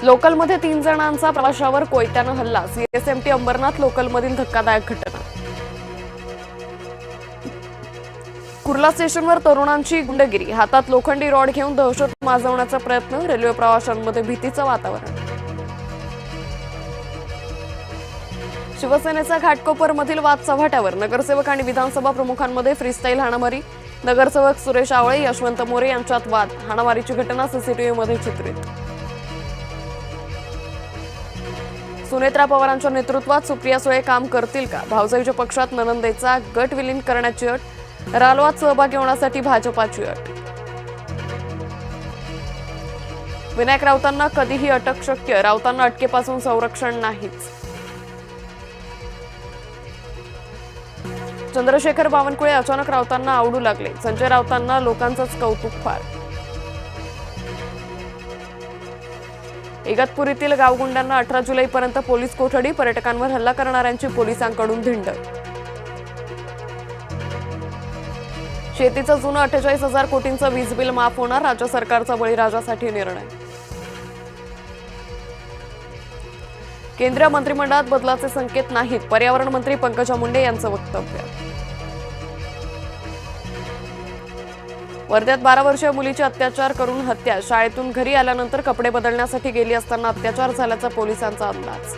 लोकलमध्ये 3 जणांचा प्रवाशावर कोयत्यानं हल्ला. सीएसएमटी अंबरनाथ लोकलमधील धक्कादायक घटना. कुर्ला स्टेशनवर तरुणांची गुंडगिरी. हातात लोखंडी रॉड घेऊन दहशत माजवण्याचा प्रयत्न. रेल्वे प्रवाशांमध्ये भीतीचं वातावरण. शिवसेनेचा घाटकोपरमधील वाद चव्हाट्यावर. नगरसेवक आणि विधानसभा प्रमुखांमध्ये फ्रीस्टाईल हाणामारी. नगरसेवक सुरेश आवळे, यशवंत मोरे यांच्यात वाद. हाणामारीची घटना सीसीटीव्हीमध्ये चित्रित. सुनेत्रा पवारांच्या नेतृत्वात सुप्रिया सुळे काम करतील का? भाऊसाहेबच्या पक्षात ननंदेचा गट विलीन करण्याची अट. रालोआत सहभागी होण्यासाठी भाजपाची अट. विनायक राऊतांना कधीही अटक शक्य. राऊतांना अटकेपासून संरक्षण नाहीच. चंद्रशेखर बावनकुळे अचानक राऊतांना आवडू लागले. संजय राऊतांना लोकांचंच कौतुक फार. इगतपुरीतील गावगुंडांना 18 जुलैपर्यंत पोलीस कोठडी. पर्यटकांवर हल्ला करणाऱ्यांची पोलिसांकडून धिंड. शेतीचं जुनं 48,000 कोटींचं वीज बिल माफ होणार. राज्य सरकारचा बळीराजासाठी निर्णय. केंद्रीय मंत्रिमंडळात बदलाचे संकेत नाहीत. पर्यावरण मंत्री पंकजा मुंडे यांचं वक्तव्य. वर्ध्यात 12 वर्षीय मुलीची अत्याचार करून हत्या. शाळेतून घरी आल्यानंतर कपडे बदलण्यासाठी गेली असताना अत्याचार झाल्याचा पोलिसांचा अंदाज.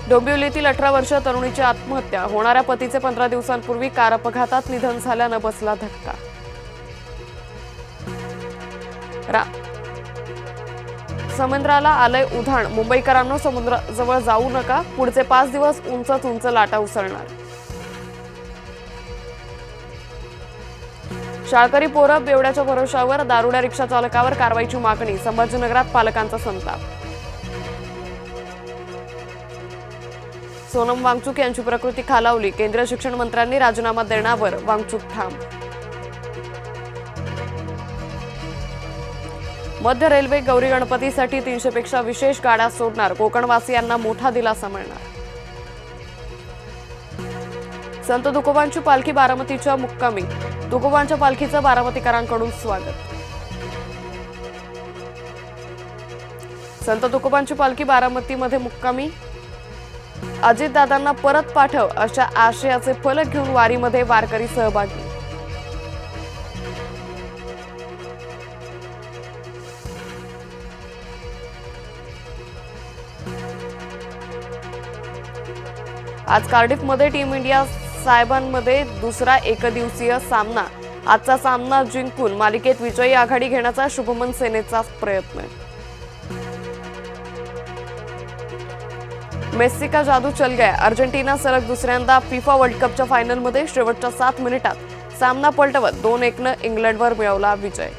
डोंबिवलीतील 18 वर्षीय तरुणीची आत्महत्या. होणाऱ्या पतीचे 15 दिवसांपूर्वी कार अपघातात निधन झाल्यानं बसला धक्का. समुद्राला आलंय उधाण. मुंबईकरांनो समुद्राजवळ जाऊ नका. पुढचे 5 दिवस उंचच उंच लाटा उसळणार. शाळकरी पोरं बेवड्याच्या भरोशावर. दारुड्या रिक्षा चालकावर कारवाईची मागणी. संभाजीनगरात पालकांचा संताप. सोनम वांगचुक यांची प्रकृती खालावली. केंद्रीय शिक्षण मंत्र्यांनी राजीनामा देण्यावर वांगचुक ठाम. मध्य रेल्वे गौरी गणपतीसाठी 300 पेक्षा विशेष गाड्या सोडणार. कोकणवासियांना मोठा दिलासा मिळणार. संत तुकोबांची पालखी बारामतीच्या मुक्कामी. तुकोबांच्या पालखीचं बारामतीकरांकडून स्वागत. संत तुकोबांची पालखी बारामतीमध्ये मुक्कामी. अजितदादांना परत पाठव अशा आशयाचे फलक घेऊन वारीमध्ये वारकरी सहभागी. आज कार्डिफमध्ये टीम इंडिया साहेबांमध्ये दुसरा एकदिवसीय सामना. आजचा सामना जिंकून मालिकेत विजयी आघाडी घेण्याचा शुभमन सेनेचा प्रयत्न. मेस्सी का जादू चल गया. अर्जेंटिना सलग दुसऱ्यांदा फिफा वर्ल्ड कपच्या फायनलमध्ये शेवटच्या 7 मिनिटात सामना पलटवत 2-1 इंग्लंडवर मिळवला विजय.